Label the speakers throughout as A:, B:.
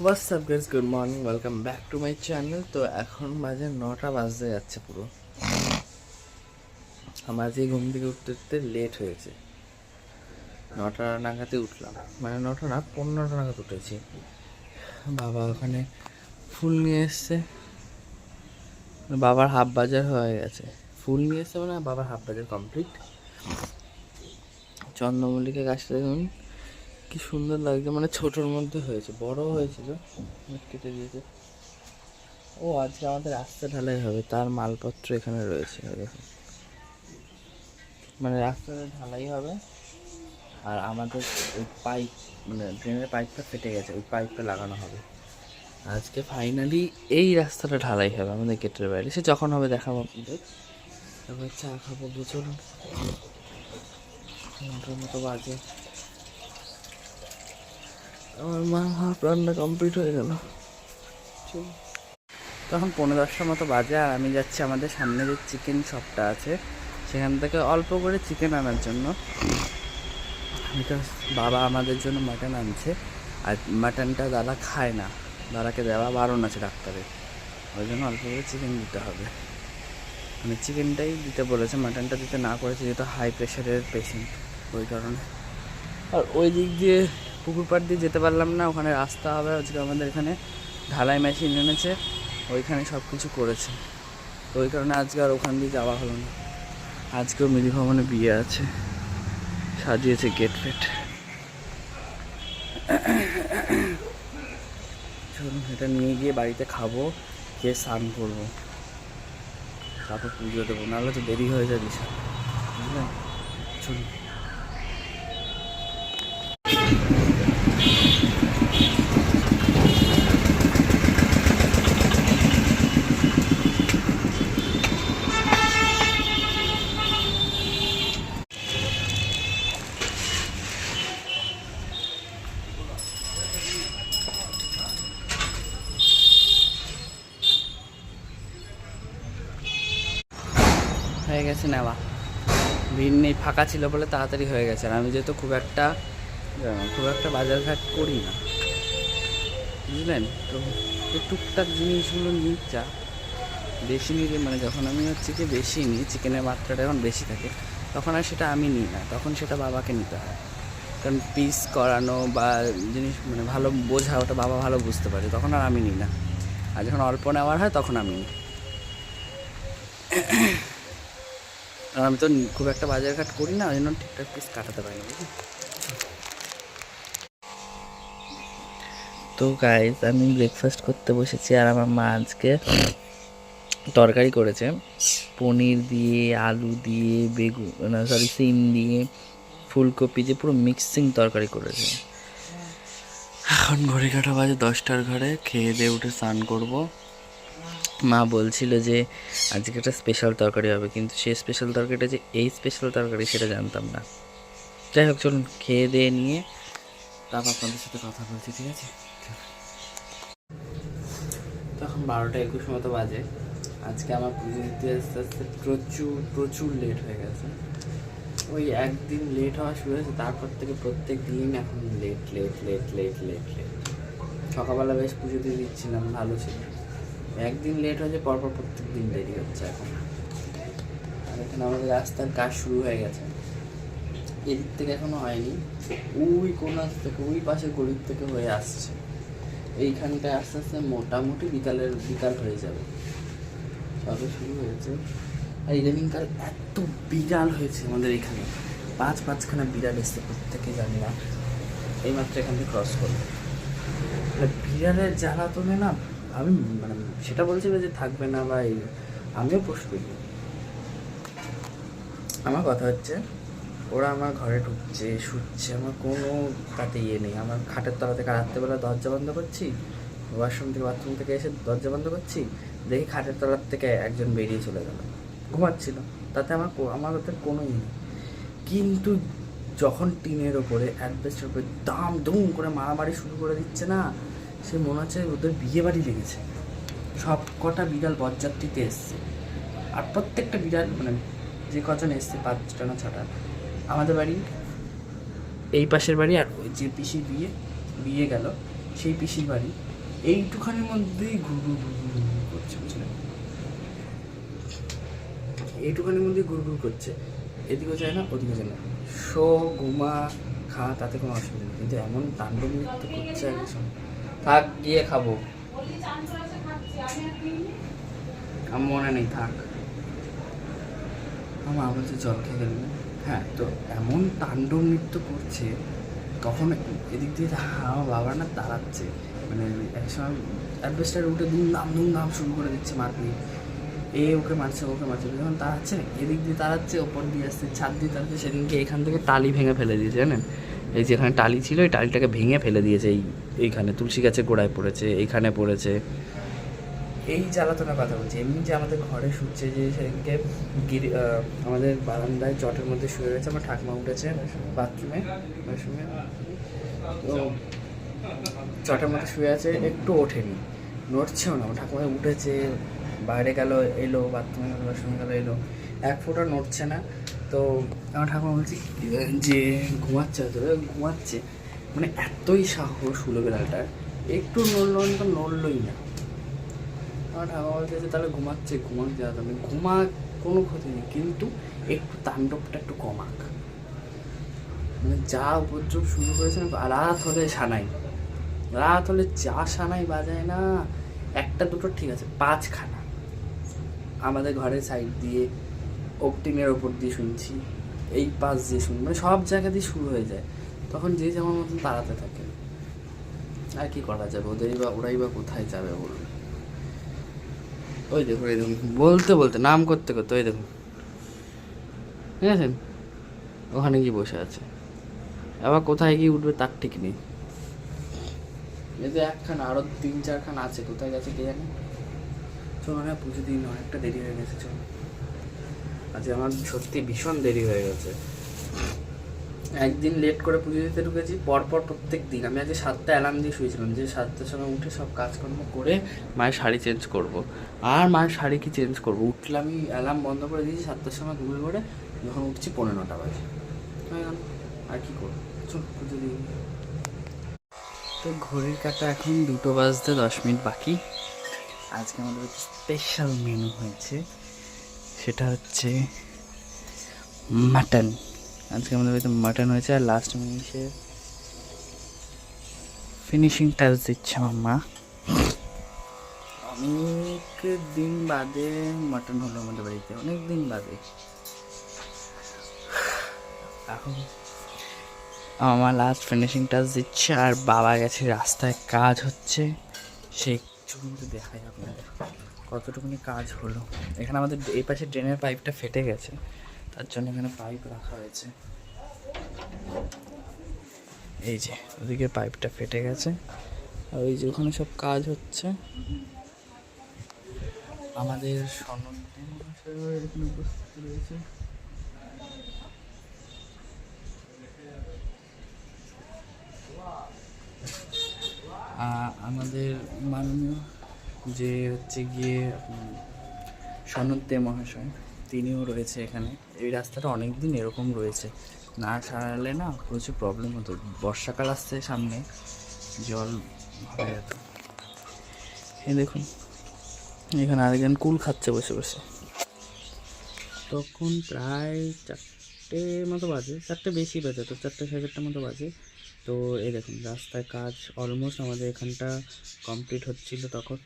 A: WhatsApp guys, good morning, welcome back to my channel. তো এখন বাজে 9টা বাজতে যাচ্ছে পুরো। আমার আজকে ঘুম থেকে উঠতে উঠতে লেট হয়েছে। 9টা নাগাদে উঠলাম, মানে 9টা না 15টা নাগাদ উঠেছি। বাবা ওখানে ফুল নিয়ে এসছে, বাবার হাফ বাজার হয়ে গেছে। ফুল নিয়ে এসছে মানে বাবার হাফ বাজার কমপ্লিট। চন্দ্রমল্লিকা গাছটা দেখুন কি সুন্দর লাগছে, মানে ছোটোর মধ্যে হয়েছে, বড় হয়েছিল, কেটে দিয়েছে। ও আজকে আমাদের রাস্তা ঢালাই হবে, তার মালপত্র এখানে রয়েছে দেখুন। মানে রাস্তাটা ঢালাই হবে আর আমাদের ওই পাইপ, মানে ড্রেনের পাইপটা ফেটে গেছে, ওই পাইপটা লাগানো হবে আজকে। ফাইনালি এই রাস্তাটা ঢালাই হবে আমাদের গেটের বাইরে। সে যখন হবে দেখাবো আপনাদের। তারপর চা খাবো, চলুন। 9টার মতো বাজে, আমার মা হাফ রান্না কমপ্লিট হয়ে গেল। চলুন, তখন 9:45টার মতো বাজে, আর আমি যাচ্ছি আমাদের সামনে যে চিকেন শপটা আছে সেখান থেকে অল্প করে চিকেন আনার জন্য। বিকজ বাবা আমাদের জন্য মাটন আনছে, আর মাটনটা দাদা খায় না, দাদাকে দেওয়া বারণ আছে ডাক্তারের, ওই জন্য অল্প করে চিকেন দিতে হবে। মানে চিকেনটাই দিতে বলেছে, মাটনটা দিতে না করেছে, যেহেতু হাই প্রেশারের পেশেন্ট, ওই কারণে। আর ওই দিক দিয়ে পুকুর পাড় দিয়ে যেতে পারলাম না, ওখানে রাস্তা হবে। আজকে আমাদের এখানে ঢালাই মেশিন এনেছে, ওইখানে সব কিছু করেছে, তো ওই কারণে আজকে আর ওখান দিয়ে যাওয়া হলো না। আজকেও মিলি ভবনে বিয়ে আছে, সাজিয়েছে গেট ফেট। চলুন, এটা নিয়ে গিয়ে বাড়িতে খাবো, গিয়ে স্নান করবো, তারপর পুজো দেবো, নাহলে তো দেরি হয়ে যায় বিশাল, বুঝলেন। চলুন। হয়ে গেছে নেওয়া, ভিড় নেই, ফাঁকা ছিল বলে তাড়াতাড়ি হয়ে গেছে। আর আমি যেহেতু খুব একটা বাজারঘাট করি না, বুঝলেন, তো এই টুকটাক জিনিসগুলো নিই, যা বেশি নিলে, মানে যখন আমি হচ্ছে কি বেশি নিই, চিকেনের মাত্রাটা যখন বেশি থাকে তখন আর সেটা আমি নিই না, তখন সেটা বাবাকে নিতে হয়। কারণ পিস করানো বা জিনিস মানে ভালো বোঝা, ওটা বাবা ভালো বুঝতে পারে, তখন আর আমি নিই না। আর যখন অল্প নেওয়ার হয় তখন আমি নিই। আর আমি তো খুব একটা বাজারঘাট করি না, ওই জন্য ঠিকঠাক পিস কাটাতে পারি না। তো গাইজ, আমি ব্রেকফাস্ট করতে বসেছি, আর আমার মা আজকে তরকারি করেছে পনির দিয়ে, আলু দিয়ে, বেগুন সিম দিয়ে, ফুলকপি দিয়ে, পুরো মিক্সিং তরকারি করেছে। এখন ঘড়ি কাটা বাজে 10টার ঘরে, খেয়ে দিয়ে উঠে স্নান করব। মা বলছিল যে আজকে একটা স্পেশাল তরকারি হবে, কিন্তু সেই স্পেশাল তরকারিটা যে এই স্পেশাল তরকারি সেটা জানতাম না। যাই হোক, চলুন খেয়ে দিয়ে নিয়ে তারপর আপনাদের সাথে কথা বলছি, ঠিক আছে। তখন 12টা 21 মতো বাজে। আজকে আমার পুজো দিতে আস্তে আস্তে প্রচুর লেট হয়ে গেছে। ওই একদিন লেট হওয়া শুরু হয়েছে, তারপর থেকে প্রত্যেক দিন এখন late late late late late late. সকালবেলা বেশ পুজো দিয়ে দিচ্ছিলাম, ভালো ছিল। একদিন লেট হয়েছে, পরপর প্রত্যেক দিন দেরি হচ্ছে এখন। আর এখানে আমাদের রাস্তার কাজ শুরু হয়ে গেছে, এদিক থেকে এখনো হয়নি, ওই কোনার থেকে, ওই পাশের গলির থেকে হয়ে আসছে। এইখানটায় আস্তে আস্তে মোটামুটি বিকাল হয়ে যাবে, সবে শুরু হয়েছে। আর ইদানিংকাল এত বিড়াল হয়েছে আমাদের এখানে, পাঁচখানা বিড়াল এসছে, প্রত্যেকে জানি না, এইমাত্র এখান থেকে ক্রস করবে। বিড়ালের জ্বালাতনে না, আমি মানে সেটা বলছিল যে থাকবে না, বা আমিও পোষ করি। আমার কথা হচ্ছে, ওরা আমার ঘরে ঢুকছে, শুচ্ছে, আমার কোনো তাতে নেই। আমার খাটের তলা থেকে রাত্রেবেলা দরজা বন্ধ করছি, ওয়াশরুম থেকে বাথরুম থেকে এসে দরজা বন্ধ করছি, দেখি খাটের তলার থেকে একজন বেরিয়ে চলে গেল, ঘুমাচ্ছিল, তাতে আমার ওদের কোনো নেই। কিন্তু যখন টিনের ওপরে, অ্যাডভেস্টের উপরে দাম দুম করে মারামারি শুরু করে দিচ্ছে না, সে মনে হচ্ছে ওদের বিয়ে বাড়ি লেগেছে। সব কটা বিড়াল বরযাত্রীতে এসছে, আর প্রত্যেকটা বিড়াল মানে যে কজন এসছে, 5টা না 6টা, আমাদের বাড়ি, এই পাশের বাড়ি, আর ওই যে পিসির বিয়ে, বিয়ে গেল সেই পিসির বাড়ি এইটুখানির মধ্যেই ঘুরঘুর করছে, বুঝলেন? এইটুখানির মধ্যেই ঘুরঘুর করছে, এদিকেও যায় না ওদিকে যায় না, শো ঘুমা খা, তাতে কোনো অসুবিধা নেই। কিন্তু এমন তাণ্ডব নৃত্য করছে একদম, থাক গিয়ে খাবো, আমার মনে নেই, থাক। আমার বলছে জল খেয়ে গেল না। হ্যাঁ, তো এমন তাণ্ডব নৃত্য করছে, তখন এদিক দিয়ে আমার বাবা না তাড়াচ্ছে, মানে একসময় অ্যাডভেস্টার উঠে ধুমধাম শুরু করে দিচ্ছে মারপিট, ওকে মারছে ওকে মারছে, যখন তাড়াচ্ছে এদিক দিয়ে তাড়াচ্ছে, ওপর দিয়ে আসছে, ছাদ দিয়ে তাড়াচ্ছে। সেদিনকে এখান থেকে টালি ভেঙে ফেলে দিয়েছে, জানেন? এই যে এখানে টালি ছিল, এই টালিটাকে ভেঙে ফেলে দিয়েছে, এইখানে তুলসী গাছের গোড়ায় পড়েছে, এইখানে পড়েছে। এই জ্বালাতনের কথা বলছি। এমনি যে আমাদের ঘরে শুচ্ছে, যে সেদিনকে আমাদের বারান্দায় চটের মধ্যে শুয়ে গেছে, আমার ঠাকুমা উঠেছে বাথরুমে, তো চটের মধ্যে শুয়ে আছে, একটু ওঠেনি, নড়ছেও না। আমার ঠাকুমা উঠেছে, বাইরে গেল এলো, বাথরুমে গেলো, ওয়াশরুমে গেলো এলো, এক ফোঁটা নড়ছে না। তো আমার ঠাকুমা বলছি যে ঘুমাচ্ছে, হয়তো ঘুমাচ্ছে, মানে এতই সাহস হলো বেড়ালটার, একটু নড়লো না, তো নড়লোই না। আমার ঠাকুমা বলতেছে তাহলে ঘুমাচ্ছে, ঘুমাক দেওয়া যাবে, ঘুমাক, কোনো ক্ষতি নেই, কিন্তু একটু তাণ্ডবটা একটু কমাক। মানে যা উপদ্রব শুরু করেছে না, রাত হলে সানাই, রাত হলে যা সানাই বাজায় না, একটা দুটো ঠিক আছে, 5খানা আমাদের ঘরের সাইড দিয়ে, টিনের ওপর দিয়ে শুনছি, এই পাশ দিয়ে শুনি, মানে সব জায়গা দিয়ে শুরু হয়ে যায়। তখন যে যেমন মতন তাড়াতে থাকে, আর কি করা যাবে, ওরাই বা কোথায় যাবে বলুন? ওই দেখুন, এই দেখুন, বলতে বলতে নাম করতে করতে, ওই দেখুন, ঠিক আছে, ওখানে গিয়ে বসে আছে, আবার কোথায় গিয়ে উঠবে তার ঠিক নেই। এই যে একখানা, আরো 3-4খানা আছে, কোথায় গেছে কে জানে। চলো না, পুজো দিন অনেকটা দেরি হয়ে গেছে, চলো। আজকে আমার সত্যি ভীষণ দেরি হয়ে গেছে, একদিন লেট করে পুজো দিতে ঢুকেছি, পরপর প্রত্যেক দিন। আমি আজকে 7টা অ্যালার্ম দিয়ে শুয়েছিলাম, যে 7টার সময় উঠে সব কাজকর্ম করে মায়ের শাড়ি চেঞ্জ করব। আর মায়ের শাড়ি কি চেঞ্জ করবো, উঠলে আমি অ্যালার্ম বন্ধ করে দিয়েছি 7টার সময় ঘুমিয়ে পড়ে, যখন উঠছি 9:45 বাজে হয়ে গেল। আর কি করবো, চল পুজো দিই। তো ঘড়ির কাটা এখন 2:10 বাকি। আজকে আমাদের স্পেশাল মেনু হয়েছে, সেটা হচ্ছে মাটন। আজকে আমাদের বাড়িতে মাটন হয়েছে, আর লাস্ট মিনিটে ফিনিশিং টাচ দিচ্ছে মাম্মা। অনেক দিন বাদে মাটন হলো আমাদের বাড়িতে, অনেক দিন বাদে। এখন আমার লাস্ট ফিনিশিং টাচ দিচ্ছে, আর বাবা গেছে রাস্তায়, কাজ হচ্ছে, সেই কিন্তু দেখাই আপনাদের কতটুকুনি কাজ হলো। এখানে আমাদের এই পাশে ড্রেনের পাইপটা ফেটে গেছে, তার জন্য এখানে পাইপ রাখা হয়েছে। এই যে ওদিকে পাইপটা ফেটে গেছে, আর ওই যে ওখানে সব কাজ হচ্ছে। আমাদের এখানে উপস্থিত রয়েছে। আমাদের মাননীয় যে হচ্ছে গিয়ে সনদদে মহাশয়, তিনিও রয়েছে এখানে। এই রাস্তাটা অনেক দিন এরকম রয়েছে, না সারালে না প্রচুর প্রবলেম হতো। বর্ষাকাল আসছে সামনে, জল হয়ে যেত। এই দেখুন, এখানে আরেকজন কুল খাচ্ছে বসে বসে। তখন প্রায় 4টে মতো বাজে, 4টে বেশি বাজে, তো 4টে-4:30 মতো বাজে। তো এই দেখুন রাস্তায় কাজ অলমোস্ট আমাদের এখানটা কমপ্লিট হচ্ছিল তখন।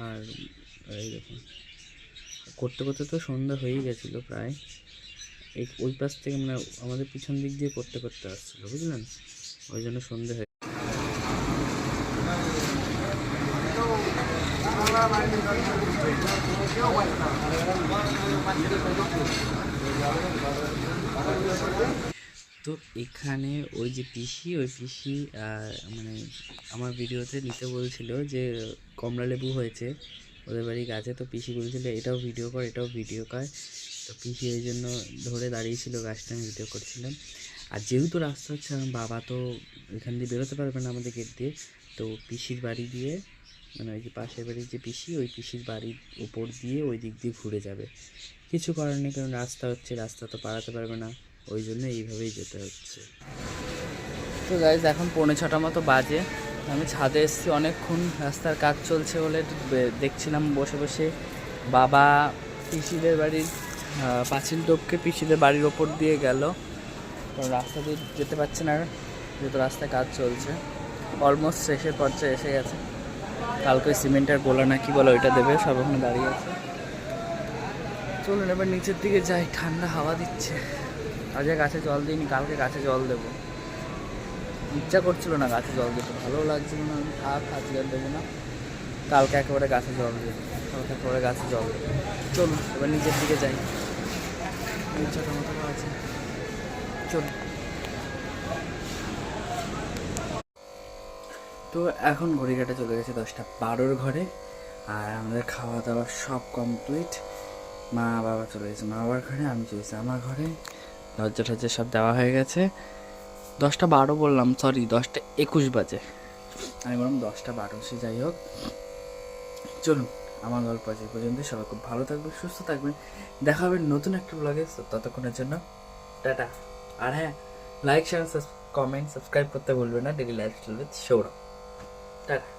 A: আর এই দেখুন করতে করতে তো সন্ধ্যা হয়েই গেছিলো প্রায়। ওই পাশ থেকে মানে আমাদের পিছন দিক দিয়ে করতে করতে আসছিলো, বুঝলেন, ওই জন্য সন্ধ্যে হয়ে। তো এখানে ওই যে পিসি, ওই পিসি মানে আমার ভিডিওতে নিতে বলছিল যে কমলা লেবু হয়েছে ওদের বাড়ি গাছে, তো পিসি বলছিল এটাও ভিডিও কর, এটাও ভিডিও কর। তো পিসি ওই জন্য ধরে দাঁড়িয়েছিল, গাছটা আমি ভিডিও করছিলাম। আর যেহেতু রাস্তা হচ্ছে, আমার বাবা তো এখান দিয়ে বেরোতে পারবে না আমাদের গেট দিয়ে, তো পিসির বাড়ি দিয়ে, মানে ওই যে পাশের বাড়ির যে পিসি, ওই পিসির বাড়ির ওপর দিয়ে ওই দিক দিয়ে ঘুরে যাবে। কিছু করার নেই, কারণ রাস্তা হচ্ছে, রাস্তা তো পারাতে পারবে না, ওই জন্য এইভাবেই যেতে হচ্ছে। তো গাইজ এখন 5:45 মতো বাজে, আমি ছাদে এসেছি, অনেকক্ষণ রাস্তার কাজ চলছে বলে একটু দেখছিলাম বসে বসে। বাবা পিসিদের বাড়ির পাঁচিল টপকে পিসিদের বাড়ির ওপর দিয়ে গেল, কারণ রাস্তা দিয়ে যেতে পারছে না যেহেতু রাস্তায় কাজ চলছে। অলমোস্ট শেষের পর্যায়ে এসে গেছে, কালকে সিমেন্টের গোলা না কি বলে ওইটা দেবে, সব ওখানে দাঁড়িয়ে আছে। চলুন এবার নিচের দিকে যাই, ঠান্ডা হাওয়া দিচ্ছে। আজকে গাছে জল দিইনি, কালকে গাছে জল দেবো। ইচ্ছা করছিল না গাছে জল দিতে, ভালোও লাগছিল না, আমি আজকে আর দেবো না, কালকে একেবারে গাছে জল দেবো, কালকে একেবারে গাছে জল দেবো। চলুন এবার নিচের দিকে যাই, ছোটো মতো আছে। চলুন। তো এখন ঘড়ি কাটে চলে গেছে 10:12 ঘরে, আর আমাদের খাওয়া দাওয়া সব কমপ্লিট। মা বাবা চলে গেছে মা বাবার ঘরে, আমি চলেছি আমার ঘরে, দরজা টরজা সব দেওয়া হয়ে গেছে। 10:12 বললাম, সরি 10:21 বাজে, আমি বললাম 10:12, সে যাই হোক। চলুন আমার গল্প আজ এই পর্যন্ত। সবাই খুব ভালো থাকবেন, সুস্থ থাকবেন, দেখা হবে নতুন একটা ব্লগে। ততক্ষণের জন্য টাটা। আর হ্যাঁ, লাইক শেয়ার কমেন্ট সাবস্ক্রাইব করতে ভুলবেন না। Daily lifestyle with Sourav. Tata.